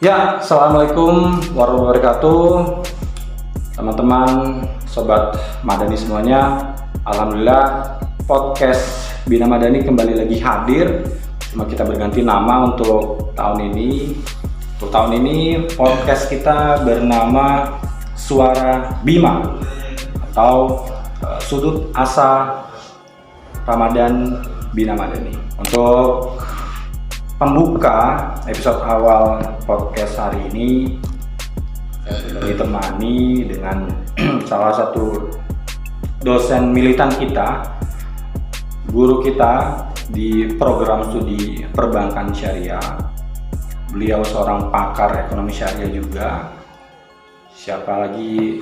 Ya, assalamualaikum warahmatullahi wabarakatuh, teman-teman, sobat Madani semuanya. Alhamdulillah, podcast Bina Madani kembali lagi hadir. Cuma kita berganti nama untuk tahun ini. Untuk tahun ini podcast kita bernama Suara Bima atau Sudut Asa Ramadan Bina Madani. Untuk pembuka episode awal podcast hari ini, saya sudah ditemani dengan salah satu dosen militan kita, guru kita di program studi perbankan syariah. Beliau seorang pakar ekonomi syariah juga. Siapa lagi?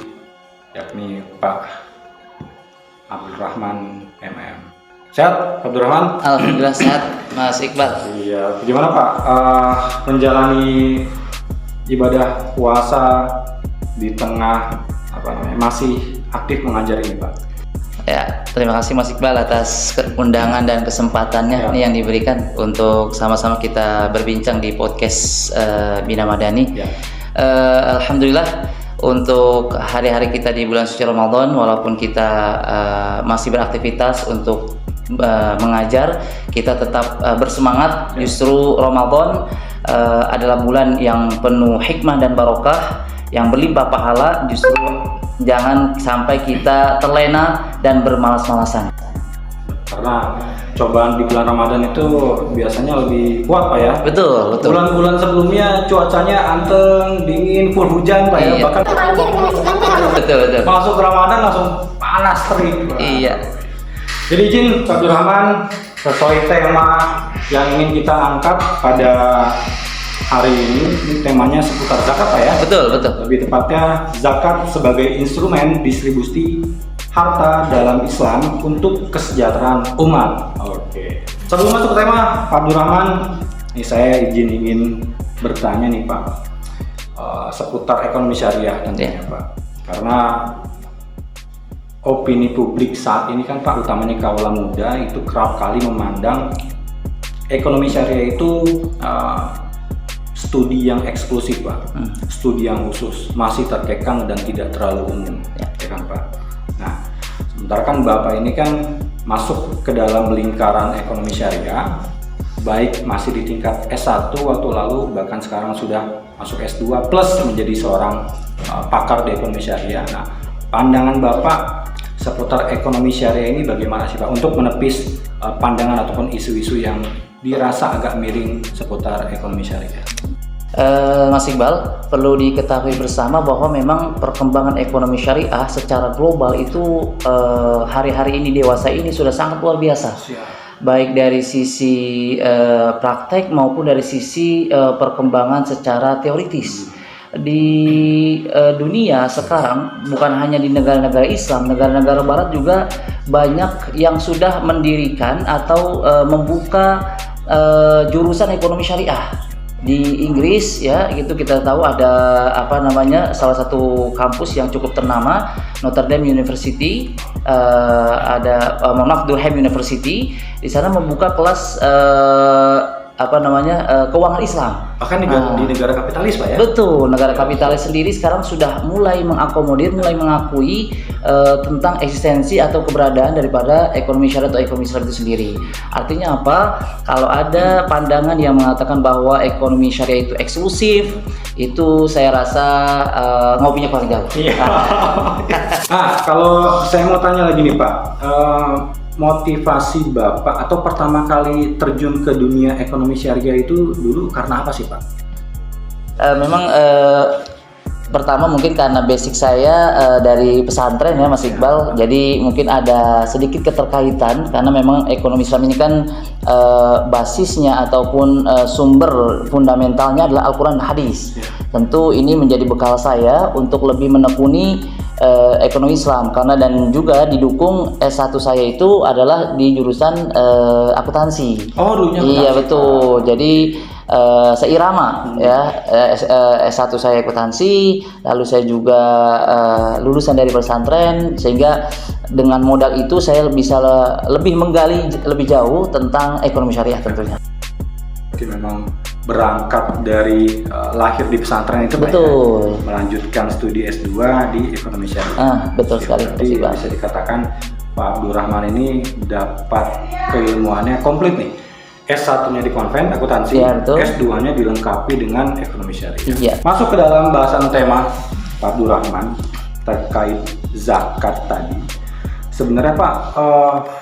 Yakni Pak Abdurrahman MM. Sehat, Pak Abdurrahman? Alhamdulillah sehat, Mas Iqbal. Iya, gimana Pak menjalani ibadah puasa di tengah masih aktif mengajar ini, Pak? Ya, terima kasih Mas Iqbal atas undangan dan kesempatannya nih yang diberikan untuk sama-sama kita berbincang di podcast Bina Madani. Alhamdulillah untuk hari-hari kita di bulan suci Ramadan, walaupun kita masih beraktivitas untuk mengajar, kita tetap bersemangat. Justru Ramadan adalah bulan yang penuh hikmah dan barokah, yang berlimpah pahala. Justru jangan sampai kita terlena dan bermalas-malasan. Karena cobaan di bulan Ramadan itu biasanya lebih kuat, Pak ya? Betul. Bulan-bulan sebelumnya cuacanya anteng, dingin, full hujan, Pak ya? Bahkan betul. masuk Ramadan langsung panas terik, Pak. Iya. Jadi izin Pak Abdurrahman, sesuai tema yang ingin kita angkat pada hari ini temanya seputar zakat, Pak ya? Betul. Lebih tepatnya zakat sebagai instrumen distribusi harta dalam Islam untuk kesejahteraan umat. Oke. Sebelum masuk ke tema, Pak Abdurrahman, ini saya ingin bertanya nih Pak, seputar ekonomi syariah tentunya Pak. Karena opini publik saat ini kan Pak, utamanya kaula muda itu kerap kali memandang ekonomi syariah itu studi yang eksklusif Pak, studi yang khusus, masih terkekang dan tidak terlalu umum, ya kan Pak. Nah, sementara kan Bapak ini kan masuk ke dalam lingkaran ekonomi syariah, baik masih di tingkat S1 waktu lalu, bahkan sekarang sudah masuk S2 plus menjadi seorang pakar di ekonomi syariah. Nah, pandangan Bapak seputar ekonomi syariah ini bagaimana sih Pak, untuk menepis pandangan ataupun isu-isu yang dirasa agak miring seputar ekonomi syariah? Mas Iqbal, perlu diketahui bersama bahwa memang perkembangan ekonomi syariah secara global itu hari-hari ini, dewasa ini sudah sangat luar biasa. Baik dari sisi praktek maupun dari sisi perkembangan secara teoritis. Di dunia sekarang, bukan hanya di negara-negara Islam, negara-negara Barat juga banyak yang sudah mendirikan atau membuka jurusan ekonomi syariah. Di Inggris ya, itu kita tahu ada salah satu kampus yang cukup ternama, Notre Dame University, Durham University. Di sana membuka kelas keuangan Islam. Bahkan di negara kapitalis Pak ya? Betul, negara kapitalis sendiri sekarang sudah mulai mengakomodir, mulai mengakui tentang eksistensi atau keberadaan daripada ekonomi syariah atau ekonomi Islam itu sendiri. Artinya apa? Kalau ada pandangan yang mengatakan bahwa ekonomi syariah itu eksklusif, itu saya rasa ngopinya paling jauh. Kalau saya mau tanya lagi nih Pak, motivasi Bapak atau pertama kali terjun ke dunia ekonomi syariah itu dulu karena apa sih Pak? Pertama mungkin karena basic saya dari pesantren ya Mas Iqbal, jadi mungkin ada sedikit keterkaitan karena memang ekonomi Islam ini kan basisnya ataupun sumber fundamentalnya adalah Al-Quran dan Hadis. Tentu ini menjadi bekal saya untuk lebih menekuni ekonomi Islam, karena dan juga didukung S1 saya itu adalah di jurusan akuntansi. Oh, dulunya akuntansi. Iya betul. Jadi seirama ya, S1 saya akuntansi, lalu saya juga lulusan dari pesantren, sehingga dengan modal itu saya bisa lebih menggali lebih jauh tentang ekonomi syariah tentunya. Jadi memang berangkat dari lahir di pesantren itu Pak, Betul. ya, melanjutkan studi S2 di ekonomi syariah. Betul sekali. Jadi bisa dikatakan Pak Abdurrahman ini dapat keilmuannya komplit nih. S1-nya di konven akuntansi, Ya, betul. S2-nya dilengkapi dengan ekonomi syariah. Iya. Masuk ke dalam bahasan tema Pak Abdurrahman terkait zakat tadi. Sebenarnya Pak,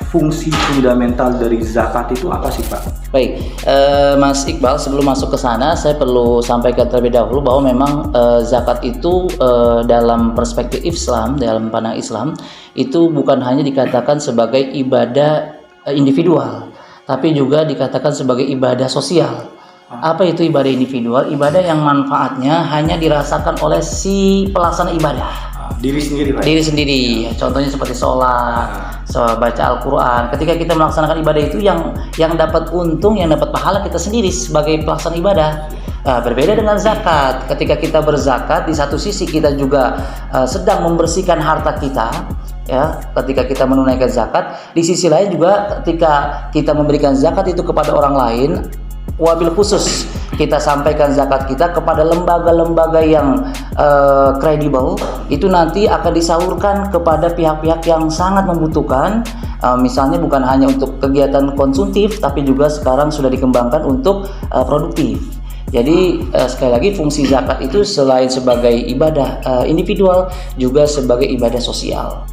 fungsi fundamental dari zakat itu apa sih Pak? Baik, Mas Iqbal, sebelum masuk ke sana, saya perlu sampaikan terlebih dahulu bahwa memang zakat itu dalam perspektif Islam, dalam pandangan Islam, itu bukan hanya dikatakan sebagai ibadah individual, tapi juga dikatakan sebagai ibadah sosial. Apa itu ibadah individual? Ibadah yang manfaatnya hanya dirasakan oleh si pelaksana ibadah. Diri sendiri Pak? Diri sendiri, contohnya seperti sholat, baca Al-Quran. Ketika kita melaksanakan ibadah itu yang dapat untung, yang dapat pahala kita sendiri sebagai pelaksana ibadah. Berbeda dengan zakat. Ketika kita berzakat, di satu sisi kita juga sedang membersihkan harta kita, ya. Ketika kita menunaikan zakat, di sisi lain juga ketika kita memberikan zakat itu kepada orang lain, wabil khusus kita sampaikan zakat kita kepada lembaga-lembaga yang kredibel, itu nanti akan disalurkan kepada pihak-pihak yang sangat membutuhkan. Misalnya bukan hanya untuk kegiatan konsumtif, tapi juga sekarang sudah dikembangkan untuk produktif. Jadi sekali lagi fungsi zakat itu selain sebagai ibadah individual, juga sebagai ibadah sosial.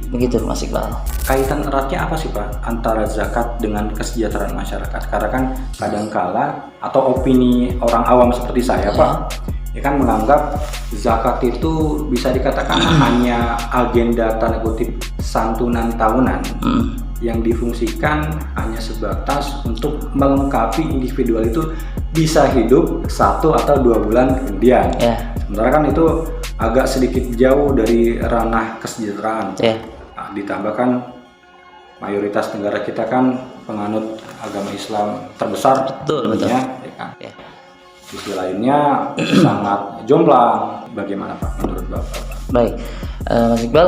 Begitu Mas Iqbal. Kaitan eratnya apa sih Pak antara zakat dengan kesejahteraan masyarakat? Karena kan kadangkala atau opini orang awam seperti saya Pak, ya kan menganggap zakat itu bisa dikatakan hanya agenda tanda kutip santunan tahunan yang difungsikan hanya sebatas untuk melengkapi individual itu bisa hidup 1 atau 2 bulan kemudian. Sementara kan itu agak sedikit jauh dari ranah kesejahteraan. Nah, ditambahkan mayoritas negara kita kan penganut agama Islam terbesar dunia, ya kan. Sisi lainnya sangat jomplang. Bagaimana Pak menurut Bapak? Baik, Mas Iqbal,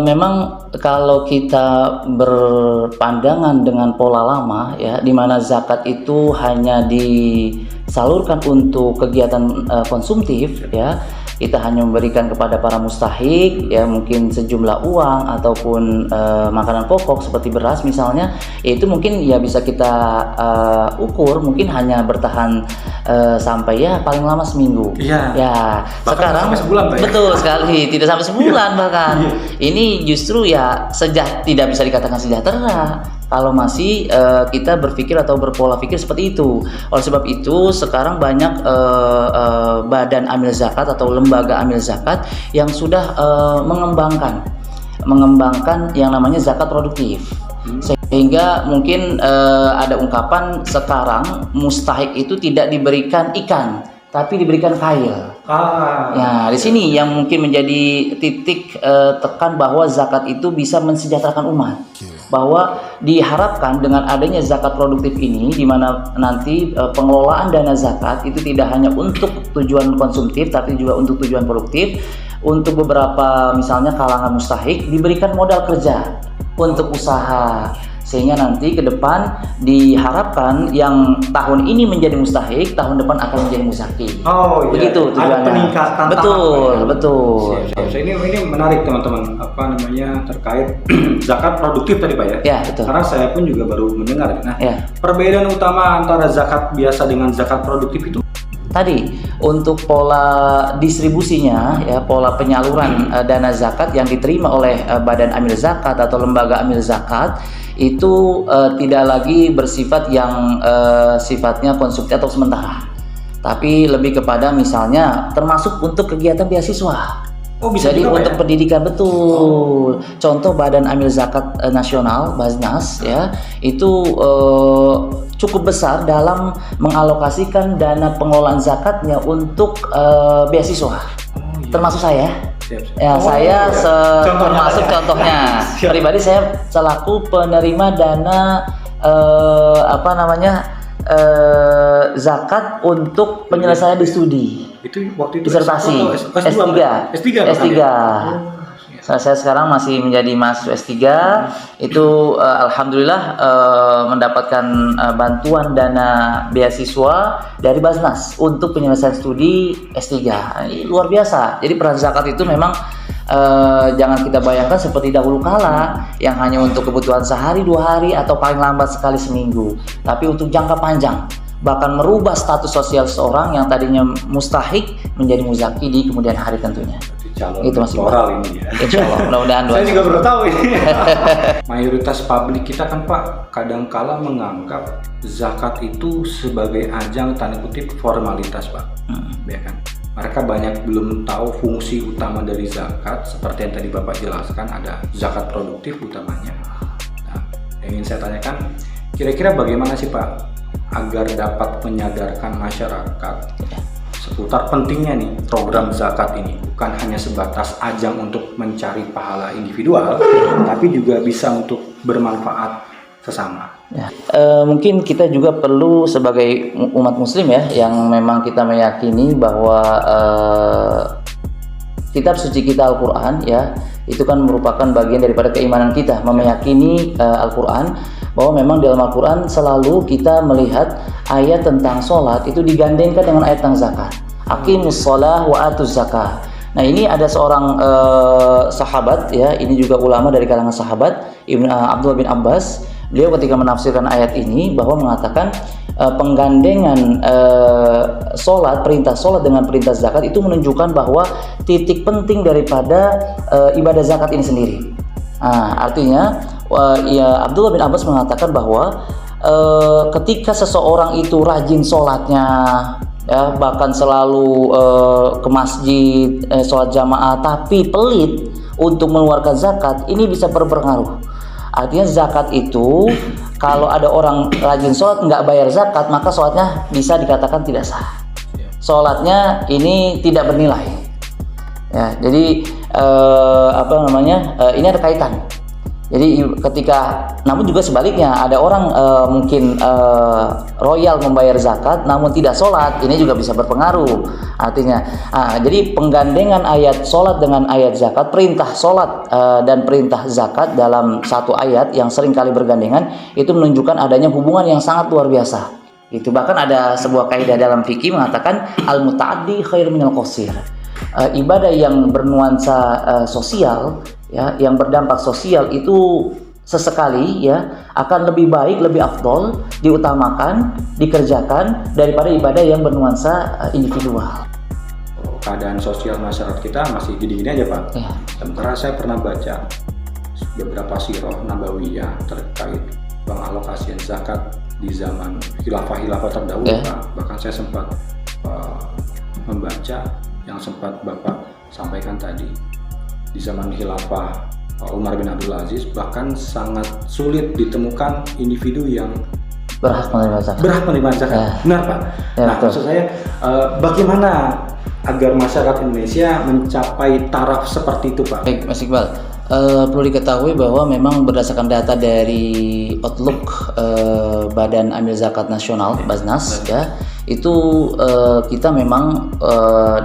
memang kalau kita berpandangan dengan pola lama, ya, di mana zakat itu hanya disalurkan untuk kegiatan konsumtif, ya. Kita hanya memberikan kepada para mustahik, ya, mungkin sejumlah uang ataupun makanan pokok seperti beras misalnya, itu mungkin ya bisa kita ukur mungkin hanya bertahan sampai ya paling lama seminggu. Ya, sekarang sampai sebulan, Pak, ya? Betul sekali, tidak sampai sebulan bahkan. Ini justru ya tidak bisa dikatakan sejahtera kalau masih kita berpikir atau berpola pikir seperti itu. Oleh sebab itu sekarang banyak badan amil zakat atau lembaga amil zakat yang sudah mengembangkan yang namanya zakat produktif. Sehingga mungkin ada ungkapan sekarang mustahik itu tidak diberikan ikan, tapi diberikan kail. Nah, di sini yang mungkin menjadi titik tekan bahwa zakat itu bisa mensejahterakan umat. Bahwa diharapkan dengan adanya zakat produktif ini, di mana nanti pengelolaan dana zakat itu tidak hanya untuk tujuan konsumtif, tapi juga untuk tujuan produktif. Untuk beberapa misalnya kalangan mustahik diberikan modal kerja untuk usaha, sehingga nanti ke depan diharapkan yang tahun ini menjadi mustahik, tahun depan akan menjadi muzaki. Begitu tujuannya. Ada peningkatan. Betul. Ini menarik teman-teman, terkait zakat produktif tadi Pak ya. Ya, betul. Karena saya pun juga baru mendengar. Nah, ya. Perbedaan utama antara zakat biasa dengan zakat produktif itu? Tadi untuk pola distribusinya, ya, pola penyaluran dana zakat yang diterima oleh badan amil zakat atau lembaga amil zakat itu tidak lagi bersifat yang sifatnya konsumtif atau sementara, tapi lebih kepada misalnya termasuk untuk kegiatan beasiswa. Bisa jadi juga, untuk ya? pendidikan, betul. Contoh Badan Amil Zakat Nasional Baznas, ya, itu cukup besar dalam mengalokasikan dana pengelolaan zakatnya untuk beasiswa. Termasuk saya. Ya, saya termasuk contohnya. Pribadi saya selaku penerima dana zakat untuk penyelesaian di studi. Itu waktu itu disertasi S3. S3. Saya sekarang masih menjadi mahasiswa S3. Itu alhamdulillah mendapatkan bantuan dana beasiswa dari Basnas untuk penyelesaian studi S3. Ini luar biasa. Jadi peran zakat itu memang jangan kita bayangkan seperti dahulu kala yang hanya untuk kebutuhan sehari, 2 hari, atau paling lambat sekali seminggu, tapi untuk jangka panjang, bahkan merubah status sosial seorang yang tadinya mustahik menjadi muzaki di kemudian hari tentunya. Calon Itu masih moral ini ya. Insya Allah, mudah-mudahan. Saya juga baru tahu ini. Mayoritas publik kita kan Pak kadangkala menganggap zakat itu sebagai ajang tanda kutip formalitas Pak, ya kan? Mereka banyak belum tahu fungsi utama dari zakat, seperti yang tadi Bapak jelaskan, ada zakat produktif utamanya. Nah, yang ingin saya tanyakan, kira-kira bagaimana sih Pak agar dapat menyadarkan masyarakat seputar pentingnya nih program zakat ini, bukan hanya sebatas ajang untuk mencari pahala individual, tapi juga bisa untuk bermanfaat sesama. Ya. Mungkin kita juga perlu sebagai umat muslim ya, yang memang kita meyakini bahwa kitab suci kita Al-Quran ya, itu kan merupakan bagian daripada keimanan kita, meyakini Al-Quran, bahwa memang dalam Al-Quran selalu kita melihat ayat tentang sholat itu digandengkan dengan ayat tentang zakat. Aqimus sholah wa atuz zakah. Nah, ini ada seorang sahabat ya, ini juga ulama dari kalangan sahabat, Abdullah bin Abbas. Beliau ketika menafsirkan ayat ini bahwa mengatakan penggandengan sholat, perintah sholat dengan perintah zakat itu menunjukkan bahwa titik penting daripada ibadah zakat ini sendiri. Artinya ya, Abdullah bin Abbas mengatakan bahwa ketika seseorang itu rajin sholatnya ya, bahkan selalu ke masjid, sholat jamaah, tapi pelit untuk mengeluarkan zakat, ini bisa berpengaruh. Artinya zakat itu kalau ada orang rajin sholat nggak bayar zakat, maka sholatnya bisa dikatakan tidak sah. Sholatnya ini tidak bernilai. Ya, jadi ini ada kaitan. Jadi ketika, namun juga sebaliknya, ada orang mungkin royal membayar zakat namun tidak sholat, ini juga bisa berpengaruh. Artinya, jadi penggandengan ayat sholat dengan ayat zakat, perintah sholat dan perintah zakat dalam satu ayat yang sering kali bergandengan, itu menunjukkan adanya hubungan yang sangat luar biasa. Itu bahkan ada sebuah kaidah dalam fikih mengatakan al-muta'addi khair minal qasir. Ibadah yang bernuansa sosial ya, yang berdampak sosial itu sesekali ya akan lebih baik, lebih afdol, diutamakan, dikerjakan daripada ibadah yang bernuansa individual. Keadaan sosial masyarakat kita masih gini-gini aja Pak. Ya. Sementara saya pernah baca beberapa sirah nabawiyah terkait pengalokasian zakat di zaman khilafah terdahulu Pak. Bahkan saya sempat membaca yang sempat Bapak sampaikan tadi, di zaman khilafah Umar bin Abdul Aziz bahkan sangat sulit ditemukan individu yang berhak menerima zakat. Ya. Benar Pak. Ya, nah, maksud saya bagaimana agar masyarakat Indonesia mencapai taraf seperti itu Pak? Baik, Mas Iqbal. Perlu diketahui bahwa memang berdasarkan data dari Outlook Badan Amil Zakat Nasional Basnas ya, itu kita memang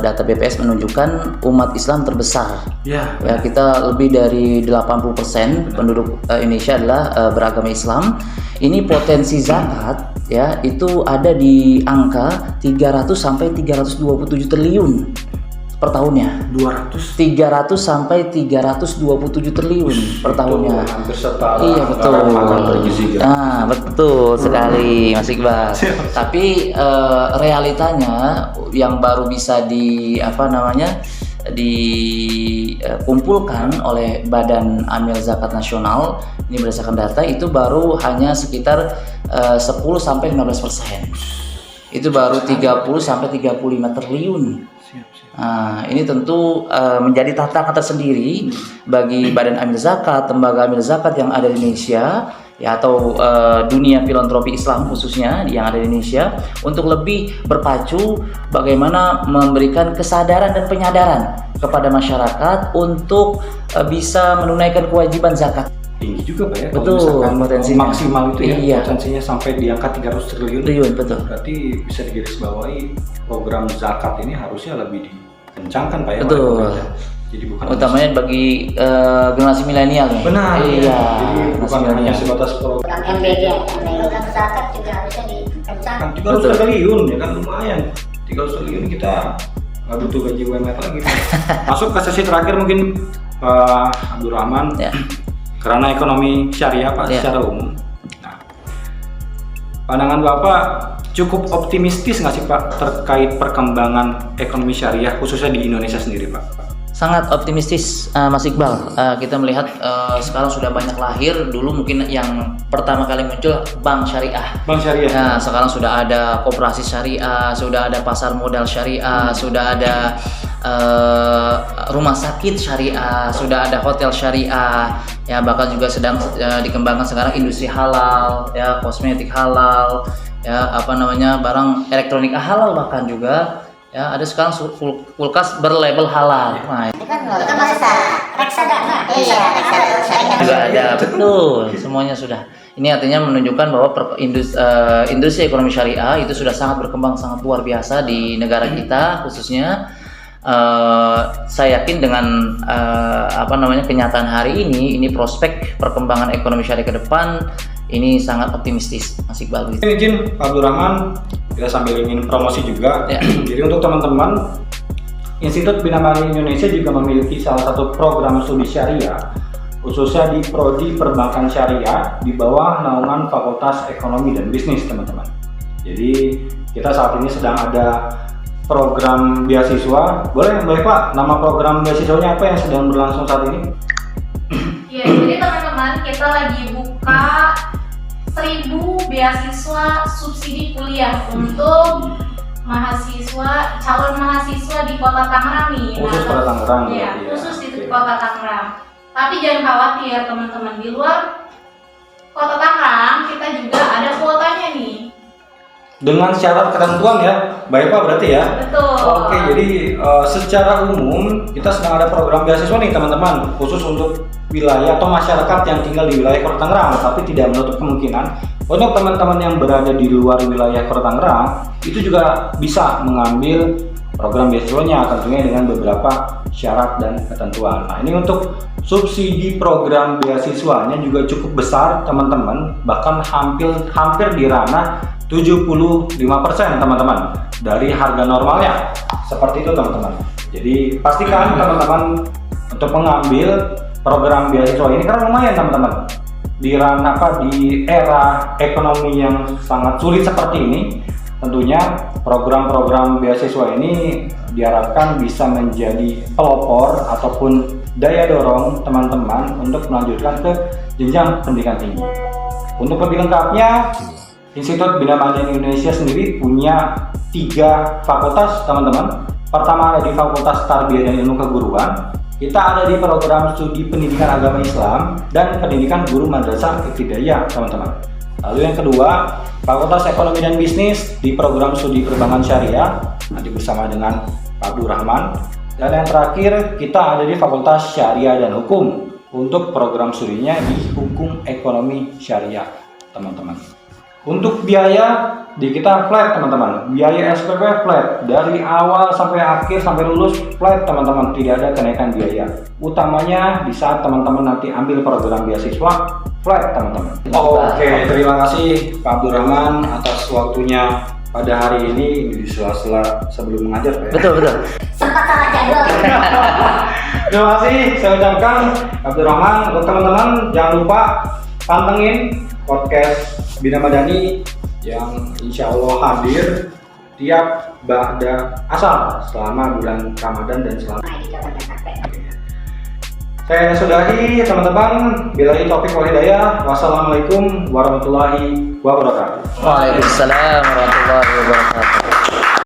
data BPS menunjukkan umat Islam terbesar. Ya, kita lebih dari 80% penduduk Indonesia adalah beragama Islam. Ini potensi zakat ya itu ada di angka 300 sampai 327 triliun per tahunnya. 300 sampai 327 triliun per tahunnya. Hampir setara. Iya betul. Betul sekali Mas Iqbal. Tapi realitanya yang baru bisa dikumpulkan oleh Badan Amil Zakat Nasional ini berdasarkan data itu baru hanya sekitar 10 sampai 15%. Itu baru 30 sampai 35 triliun. Ini tentu menjadi tantangan tersendiri bagi Badan Amil Zakat, lembaga amil zakat yang ada di Indonesia ya, atau dunia filantropi Islam khususnya yang ada di Indonesia, untuk lebih berpacu bagaimana memberikan kesadaran dan penyadaran kepada masyarakat untuk bisa menunaikan kewajiban zakat. Tinggi juga Pak ya. Betul, potensinya maksimal itu ya. Iya. Potensinya sampai di angka 300 triliun. Betul. Berarti bisa digarisbawahi program zakat ini harusnya lebih dikencangkan Pak ya. Betul. Jadi bukan utamanya bagi generasi milenial nih. benar. Iya. Jadi bukan hanya sebatas program MBG, program masyarakat juga harusnya dikencangkan. 300 triliun ya kan, lumayan. 300 triliun kita nggak butuh gaji UMR lagi. Masuk ke sesi terakhir mungkin Pak Abdurrahman. Ya. Karena ekonomi syariah Pak Ya. secara umum. Nah, pandangan Bapak cukup optimistis nggak sih Pak terkait perkembangan ekonomi syariah khususnya di Indonesia sendiri Pak? Sangat optimistis, Mas Iqbal. Kita melihat sekarang sudah banyak lahir. Dulu mungkin yang pertama kali muncul bank syariah. Bank syariah. Nah, sekarang sudah ada koperasi syariah, sudah ada pasar modal syariah, sudah ada rumah sakit syariah, sudah ada hotel syariah. Ya, bahkan juga sedang dikembangkan sekarang industri halal, ya, kosmetik halal, ya, barang elektronik halal bahkan juga. Ya, ada sekarang kulkas berlabel halal. Nah, Itu kan masa reksadana. Iya, reksadana. juga ada, betul, semuanya sudah. Ini artinya menunjukkan bahwa industri ekonomi syariah itu sudah sangat berkembang, sangat luar biasa di negara kita khususnya. Saya yakin dengan kenyataan hari ini prospek perkembangan ekonomi syariah ke depan ini sangat optimistis, Mas Iqbal. Izin Pak Abdurrahman, kita sambil ingin promosi juga. Ya. Jadi untuk teman-teman, Institut Bina Marga Indonesia juga memiliki salah satu program studi syariah, khususnya di Prodi Perbankan Syariah di bawah naungan Fakultas Ekonomi dan Bisnis, teman-teman. Jadi kita saat ini sedang ada program beasiswa. Boleh Pak, nama program beasiswanya apa yang sedang berlangsung saat ini? Ya, jadi teman-teman, kita lagi buka 1000 beasiswa subsidi kuliah untuk calon mahasiswa di Kota Tangerang nih. Khusus Kota Tangerang. Iya, berarti ya. khusus di Oke. Kota Tangerang. Tapi jangan khawatir teman-teman, di luar Kota Tangerang kita juga ada kuotanya nih. Dengan syarat ketentuan ya, baik Pak berarti ya. Betul. Oke, jadi secara umum kita sedang ada program beasiswa nih teman-teman, khusus untuk wilayah atau masyarakat yang tinggal di wilayah Kota Tangerang, tapi tidak menutup kemungkinan untuk teman-teman yang berada di luar wilayah Kota Tangerang itu juga bisa mengambil program beasiswanya, tentunya dengan beberapa syarat dan ketentuan. Nah, ini untuk subsidi program beasiswanya juga cukup besar teman-teman, bahkan hampir di ranah 75% teman-teman dari harga normalnya. Seperti itu teman-teman. Jadi pastikan teman-teman untuk mengambil program beasiswa ini karena lumayan teman-teman. Di era ekonomi yang sangat sulit seperti ini, tentunya program-program beasiswa ini diharapkan bisa menjadi pelopor ataupun daya dorong teman-teman untuk melanjutkan ke jenjang pendidikan tinggi. Untuk lebih lengkapnya, Institut Bina Marga Indonesia sendiri punya 3 fakultas teman-teman. Pertama ada di Fakultas Tarbiyah dan Ilmu Keguruan. Kita ada di program studi Pendidikan Agama Islam dan Pendidikan Guru Madrasah Ibtidaiyah teman-teman. Lalu yang kedua, Fakultas Ekonomi dan Bisnis di program studi Perbankan Syariah nanti bersama dengan Pak Abdurrahman. Dan yang terakhir kita ada di Fakultas Syariah dan Hukum untuk program studinya di Hukum Ekonomi Syariah teman-teman. Untuk biaya di kita flat teman-teman, biaya SPP flat dari awal sampai akhir sampai lulus flat teman-teman, tidak ada kenaikan biaya. Utamanya di saat teman-teman nanti ambil program beasiswa flat teman-teman. Oke, terima kasih Pak Abdurrahman atas waktunya pada hari ini di sela-sela sebelum mengajar Pak. Ya? Betul. Sempat salah jadwal. Terima kasih saya ucapkan Abdurrahman. Untuk teman-teman jangan lupa pantengin podcast Bina Madani yang insya Allah hadir tiap ba'da asar selama bulan Ramadan dan selama. Saya sudahi teman-teman. Billahi taufiq wal hidayah. Wassalamualaikum warahmatullahi wabarakatuh. Waalaikumsalam warahmatullahi wabarakatuh.